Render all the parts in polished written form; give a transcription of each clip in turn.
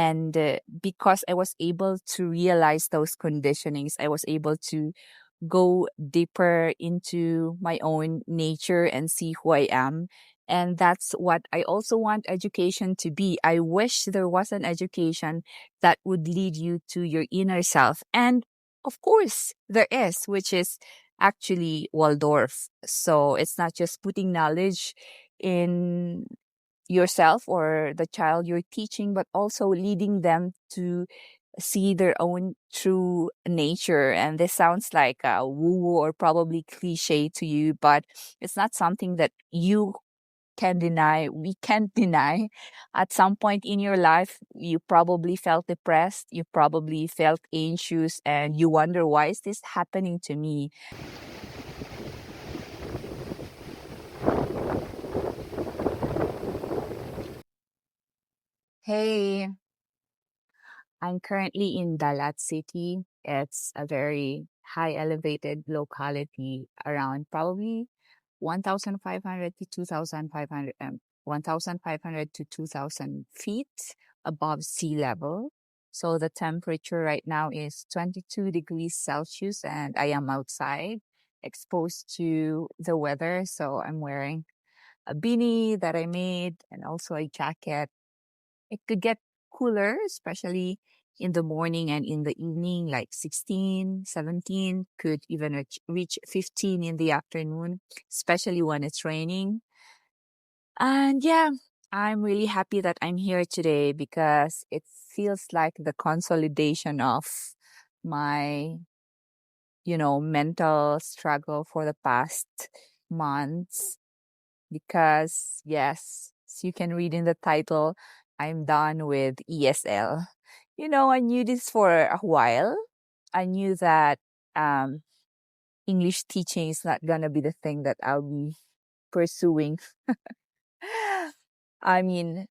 And because I was able to realize those conditionings, I was able to go deeper into my own nature and see who I am. And that's what I also want education to be. I wish there was an education that would lead you to your inner self. And of course, there is, which is actually Waldorf. So it's not just putting knowledge in yourself or the child you're teaching, but also leading them to see their own true nature. And this sounds like a woo or probably cliche to you, but it's not something that you can deny. We can't deny. At some point in your life, you probably felt depressed, you probably felt anxious, and you wonder, why is this happening to me? Hey, I'm currently in Dalat City. It's a very high elevated locality around probably 1,500 to 2,500, 1,500 to 2,000 feet above sea level. So the temperature right now is 22 degrees Celsius, and I am outside exposed to the weather. So I'm wearing a beanie that I made and also a jacket. It could get cooler, especially in the morning and in the evening, like 16, 17, could even reach 15 in the afternoon, especially when it's raining. And yeah, I'm really happy that I'm here today because it feels like the consolidation of my, mental struggle for the past months. Because, yes, as you can read in the title, I'm done with ESL. I knew this for a while. I knew that um, English teaching is not going to be the thing that I'll be pursuing. I mean,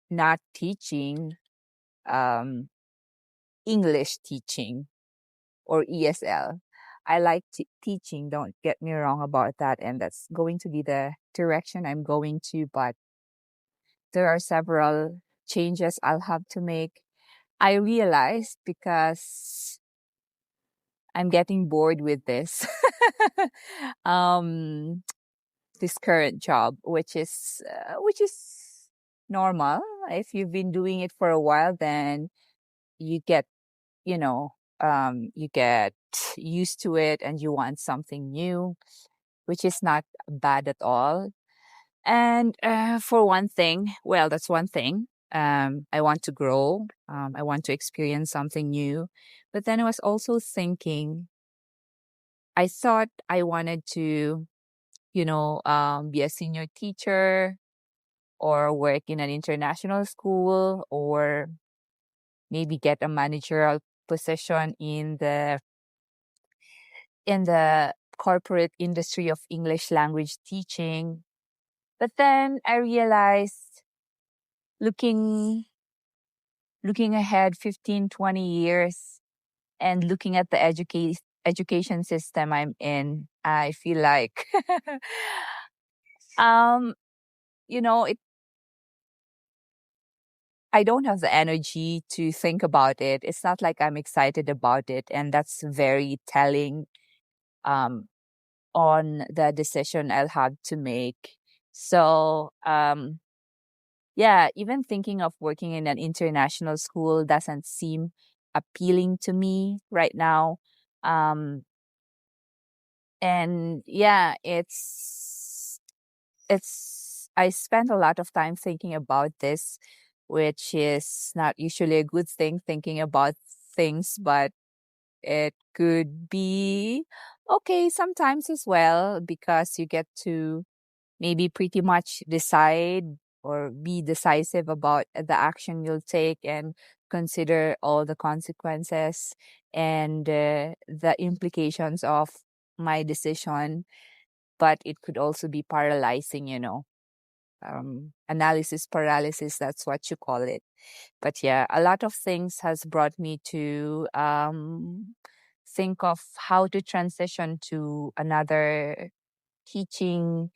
not teaching, um, English teaching or ESL. I like teaching, don't get me wrong about that. And that's going to be the direction I'm going to. But there are several changes I'll have to make. I realized because I'm getting bored with this. um this current job, which is normal. If you've been doing it for a while, then you get, you get used to it and you want something new, which is not bad at all. And for one thing, well, that's one thing. I want to grow. I want to experience something new. But then I was also thinking, I thought I wanted to, be a senior teacher or work in an international school or maybe get a managerial position in the corporate industry of English language teaching. But then I realized, looking looking ahead 15, 20 years and looking at the education system I'm in, I feel like um it I don't have the energy to think about it. It's not like I'm excited about it, and that's very telling um on the decision I'll have to make. So yeah, even thinking of working in an international school doesn't seem appealing to me right now. Um, and yeah, I spent a lot of time thinking about this, which is not usually a good thing, thinking about things, but it could be okay sometimes as well, because you get to maybe pretty much decide or be decisive about the action you'll take and consider all the consequences and the implications of my decision. But it could also be paralyzing, analysis paralysis, that's what you call it. But yeah, a lot of things has brought me to think of how to transition to another teaching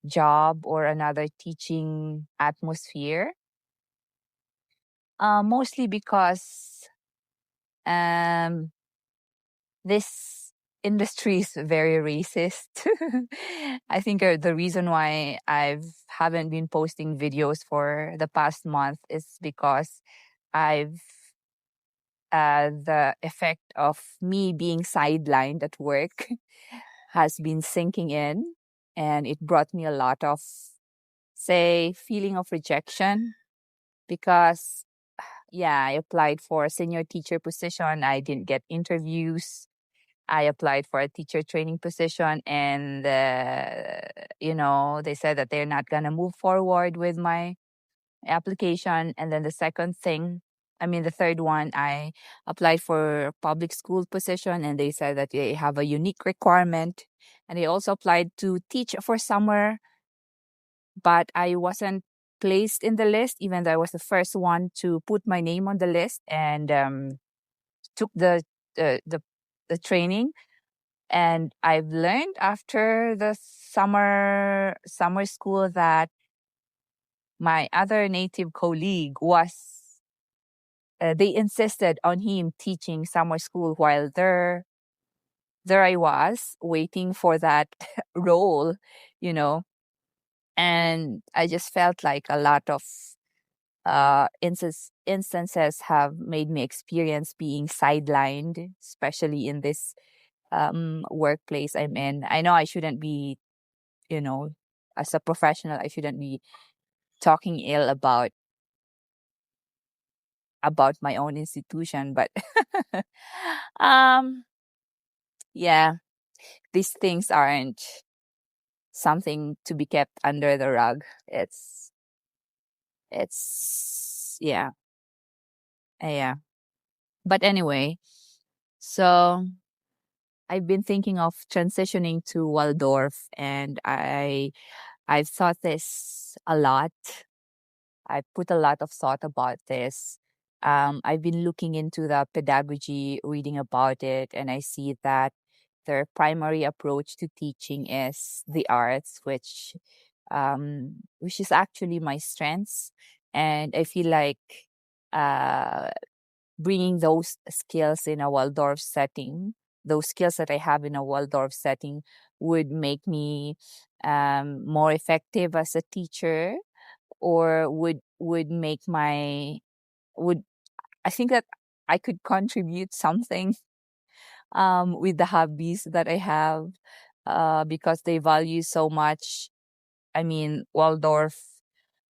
job or another teaching atmosphere. Mostly because um, this industry is very racist. I think the reason why I've haven't been posting videos for the past month is because I've the effect of me being sidelined at work has been sinking in, and it brought me a lot of, say, feeling of rejection because yeah, I applied for a senior teacher position. I didn't get interviews. I applied for a teacher training position, and they said that they're not gonna move forward with my application. And then the third one, I applied for a public school position, and they said that they have a unique requirement. And I also applied to teach for summer, but I wasn't placed in the list, even though I was the first one to put my name on the list and took the the, the training. And I've learned after the summer school that my other native colleague was they insisted on him teaching summer school while there I was waiting for that role, you know. And I just felt like a lot of instances have made me experience being sidelined, especially in this workplace I'm in. I know I shouldn't be, you know, as a professional, I shouldn't be talking ill about my own institution, but um, yeah, these things aren't something to be kept under the rug. It's yeah. But anyway, so I've been thinking of transitioning to Waldorf, and I've thought this a lot. I put a lot of thought about this. I've been looking into the pedagogy, reading about it, and I see that their primary approach to teaching is the arts, which is actually my strengths, and I feel like uh, bringing those skills in a Waldorf setting, those skills that I have in a Waldorf setting, would make me more effective as a teacher, or would make my would I think that I could contribute something with the hobbies that I have because they value so much. I mean, Waldorf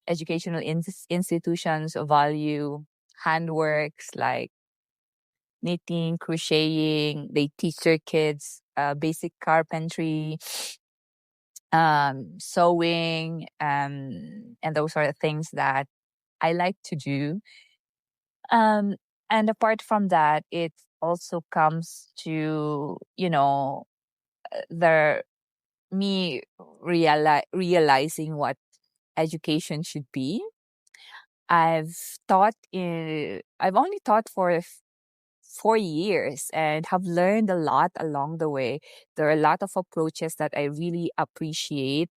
educational institutions value handworks like knitting, crocheting. They teach their kids basic carpentry, sewing, and those are the things that I like to do. Um, and apart from that, it also comes to, the me realizing what education should be. I've only taught for 4 years and have learned a lot along the way. There are a lot of approaches that I really appreciate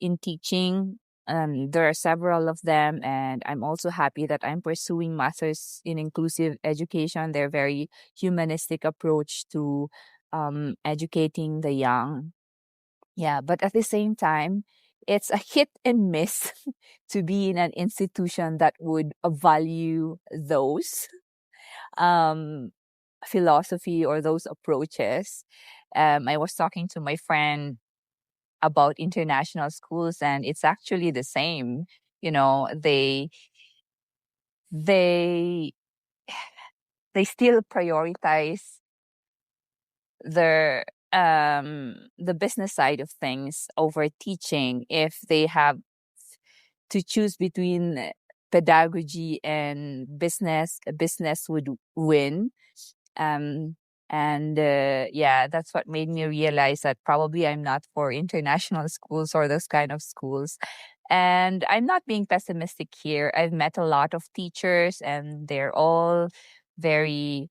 in teaching. There are several of them, and I'm also happy that I'm pursuing masters in inclusive education. They're very humanistic approach to educating the young. Yeah, but at the same time, it's a hit and miss to be in an institution that would value those um, philosophy or those approaches. I was talking to my friend about international schools, and it's actually the same. You know, they they still prioritize their the business side of things over teaching. If they have to choose between pedagogy and business would win. um and yeah, that's what made me realize that probably I'm not for international schools or those kind of schools. And I'm not being pessimistic here. I've met a lot of teachers, and they're all very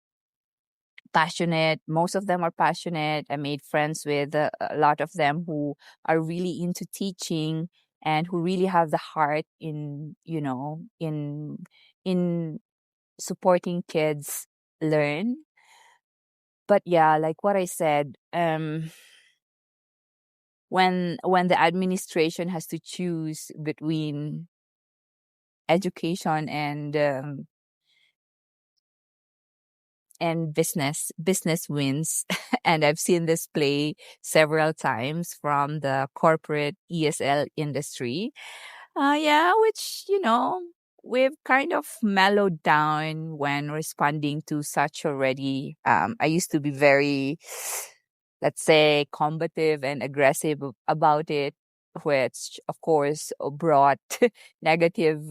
passionate. Most of them are passionate. I made friends with a lot of them who are really into teaching and who really have the heart in supporting kids learn. But yeah, like what I said, when the administration has to choose between education and business wins. And I've seen this play several times from the corporate ESL industry. Yeah, which, we've kind of mellowed down when responding to such already. I used to be very, let's say, combative and aggressive about it, which of course brought negative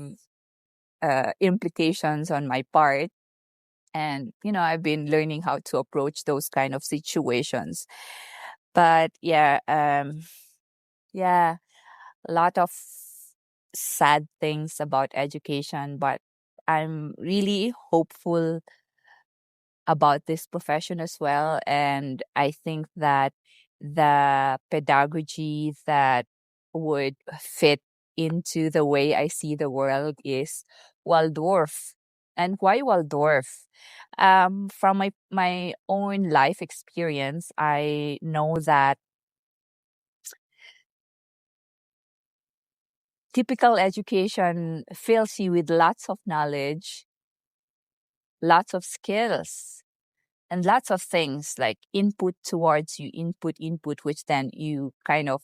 implications on my part. And I've been learning how to approach those kind of situations. But yeah, a lot of sad things about education, but I'm really hopeful about this profession as well. And I think that the pedagogy that would fit into the way I see the world is Waldorf. And why Waldorf? From my own life experience, I know that typical education fills you with lots of knowledge, lots of skills, and lots of things like input towards you, input, which then you kind of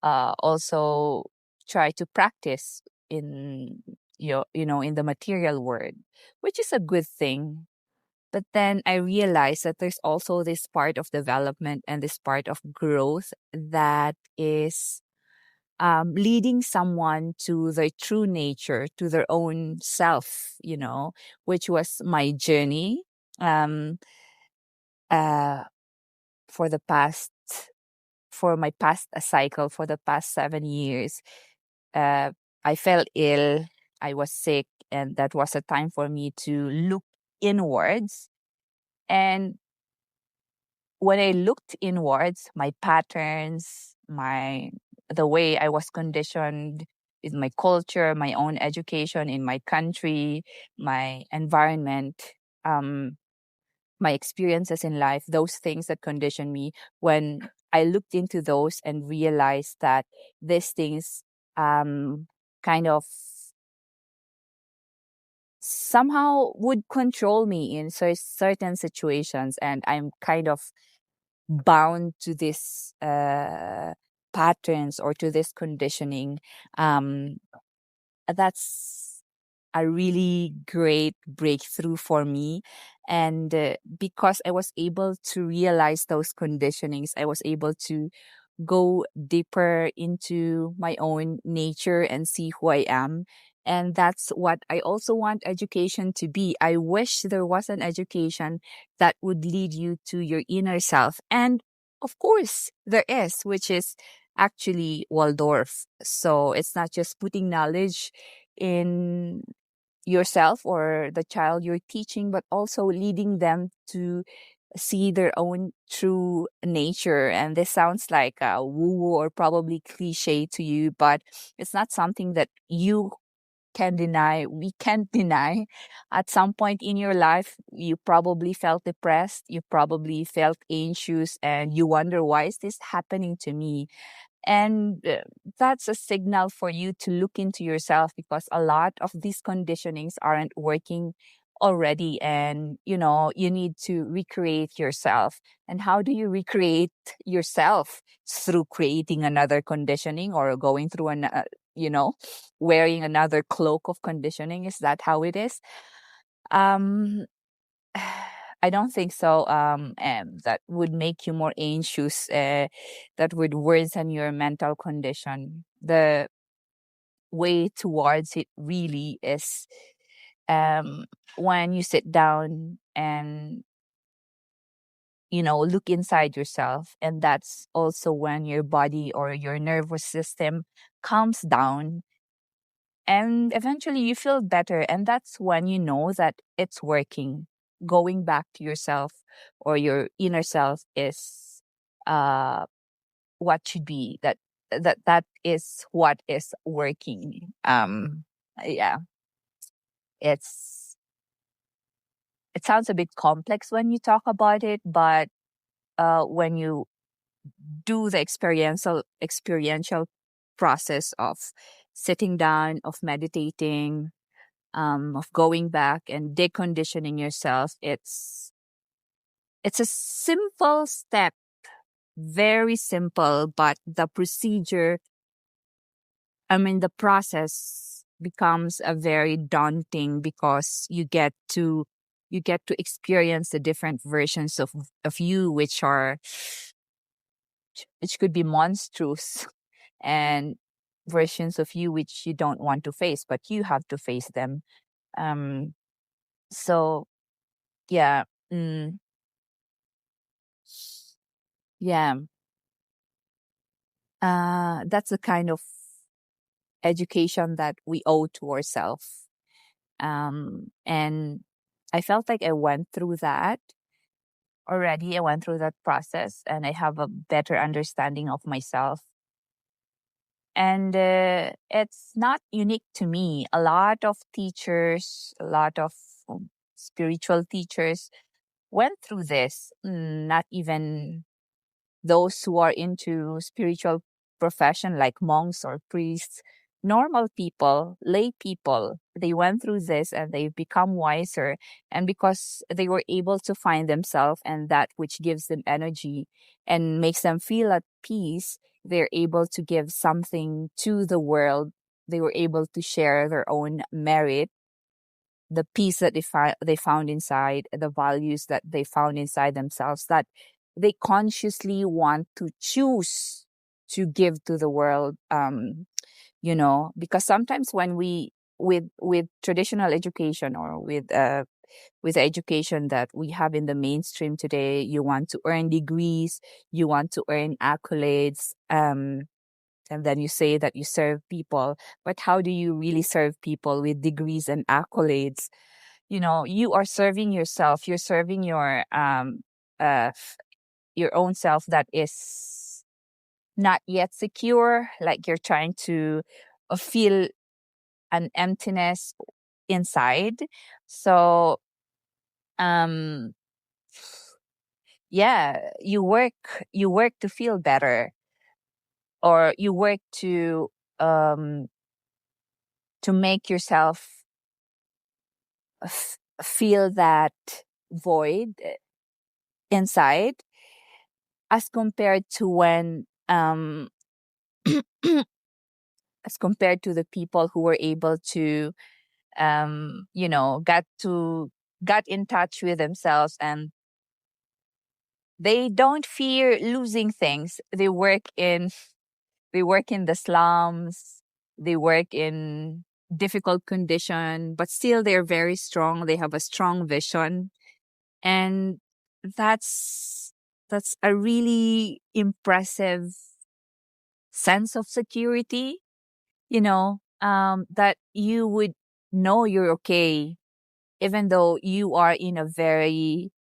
also try to practice in in the material world, which is a good thing. But then I realized that there's also this part of development and this part of growth that is leading someone to their true nature, to their own self, which was my journey. Um, uh, for the past for my past cycle for the past 7 years. uh, I fell ill, I was sick, and that was a time for me to look inwards. And when I looked inwards, my patterns, my the way I was conditioned with my culture, my own education in my country, my environment, um, my experiences in life, those things that condition me, when I looked into those and realized that these things kind of somehow would control me in certain situations, and I'm kind of bound to this patterns or to this conditioning. um, that's a really great breakthrough for me. And because I was able to realize those conditionings, I was able to go deeper into my own nature and see who I am. And that's what I also want education to be. I wish there was an education that would lead you to your inner self. And of course, there is, which is actually Waldorf. So it's not just putting knowledge in yourself or the child you're teaching, but also leading them to see their own true nature. And this sounds like a woo woo or probably cliche to you, but it's not something that you can deny. We can't deny. At some point in your life, you probably felt depressed, you probably felt anxious, and you wonder, why is this happening to me? And that's a signal for you to look into yourself, because a lot of these conditionings aren't working already. And, you need to recreate yourself. And how do you recreate yourself? Through creating another conditioning or going through you know, wearing another cloak of conditioning. Is that how it is? Um, I don't think so. That would make you more anxious. That would worsen your mental condition. The way towards it really is when you sit down and look inside yourself, and that's also when your body or your nervous system calms down, and eventually you feel better, and that's when you know that it's working. Going back to yourself or your inner self is uh what should be, that is what is working. Yeah, it's it sounds a bit complex when you talk about it, but when you do the experiential process of sitting down, of meditating, of going back and deconditioning yourself, it's a simple step, very simple, but the procedure, I mean, the process becomes a very daunting because you get to experience the different versions of you, which could be monstrous, and versions of you which you don't want to face, but you have to face them. Um, so yeah, mm, yeah, that's the kind of education that we owe to ourselves. And I felt like I went through that already. I went through that process, and I have a better understanding of myself. And it's not unique to me. A lot of teachers, a lot of spiritual teachers went through this. Not even those who are into spiritual profession like monks or priests, normal people, lay people, they went through this and they've become wiser. And because they were able to find themselves and that which gives them energy and makes them feel at peace, they're able to give something to the world. They were able to share their own merit, the peace that they found inside, the values that they found inside themselves, that they consciously want to choose to give to the world. Because sometimes when we with traditional education, or with the education that we have in the mainstream today, you want to earn degrees, you want to earn accolades, and then you say that you serve people. But how do you really serve people with degrees and accolades? You are serving yourself. You're serving uh your own self that is not yet secure, like you're trying to feel an emptiness inside. So um yeah, you work to feel better, or you work um to make yourself feel that void inside, as compared to when as compared to the people who were able to got in touch with themselves, and they don't fear losing things. They work in the slums, they work in difficult condition, but still they're very strong. They have a strong vision, and that's that's a really impressive sense of security, that you would know you're okay, even though you are in a very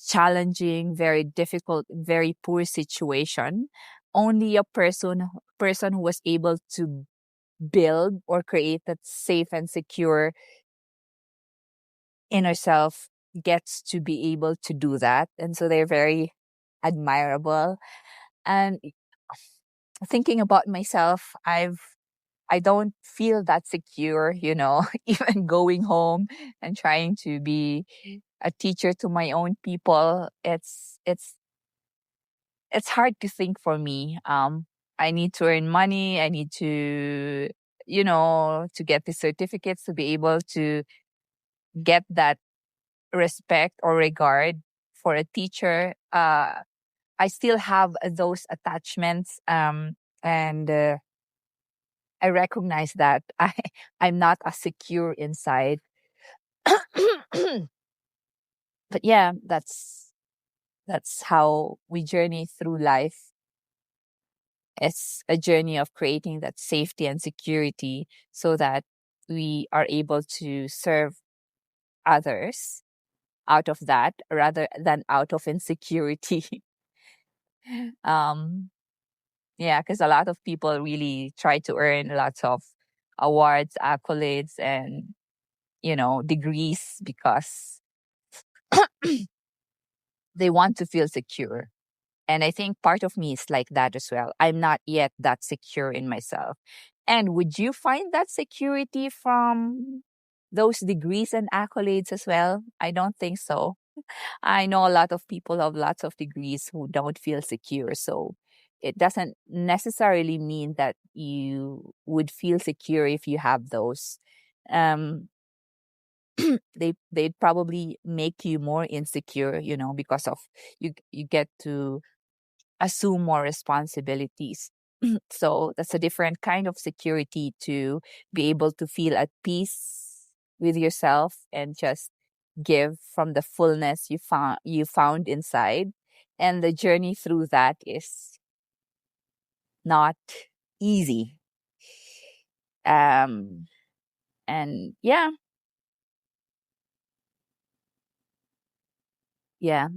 challenging, very difficult, very poor situation. Only a person who was able to build or create that safe and secure inner self gets to be able to do that. And so they're very admirable. And thinking about myself, I don't feel that secure, even going home and trying to be a teacher to my own people. It's hard to think for me. I need to earn money. I need to get the certificates to be able to get that respect or regard for a teacher. I still have those attachments, and I recognize that I'm not as secure inside. But yeah, that's how we journey through life. It's a journey of creating that safety and security so that we are able to serve others out of that rather than out of insecurity. um yeah, because a lot of people really try to earn lots of awards, accolades, and degrees, because They want to feel secure. And I think part of me is like that as well. I'm not yet that secure in myself. And would you find that security from those degrees and accolades as well? I don't think so. I know a lot of people have lots of degrees who don't feel secure. So it doesn't necessarily mean that you would feel secure if you have those. Um, they'd probably make you more insecure, because of you get to assume more responsibilities. So that's a different kind of security, to be able to feel at peace with yourself and just give from the fullness you found inside. And the journey through that is not easy. Um and yeah,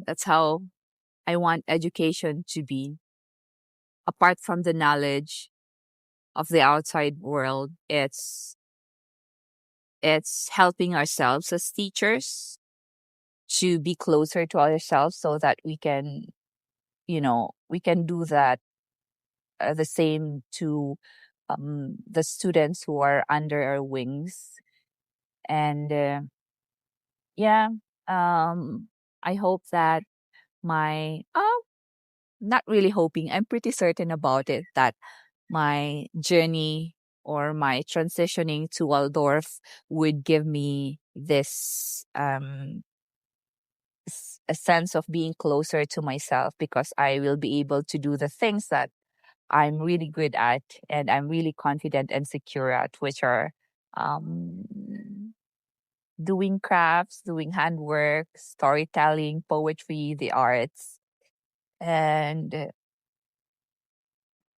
that's how I want education to be. Apart from the knowledge of the outside world, it's helping ourselves as teachers to be closer to ourselves, so that we can do that, the same to the students who are under our wings. And yeah, I hope that my not really hoping, I'm pretty certain about it, that my journey or my transitioning to Waldorf would give me this a sense of being closer to myself, because I will be able to do the things that I'm really good at and I'm really confident and secure at, which are um, doing crafts, doing handwork, storytelling, poetry, the arts. And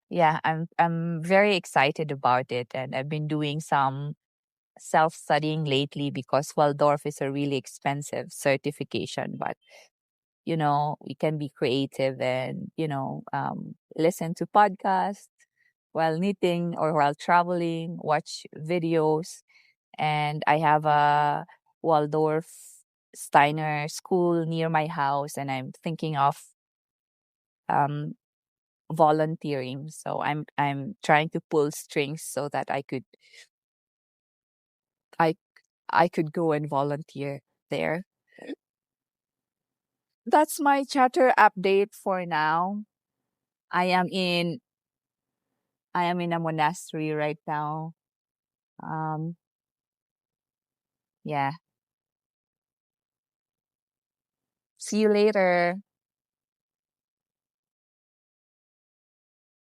yeah, I'm very excited about it. And I've been doing some self-studying lately, because Waldorf is a really expensive certification. But we can be creative and listen to podcasts while knitting or while traveling, watch videos. And I have a Waldorf Steiner school near my house, and I'm thinking of um volunteering. So I'm trying to pull strings so that I I could go and volunteer there. That's my chatter update for now. I am in I am in a monastery right now. Um yeah. See you later.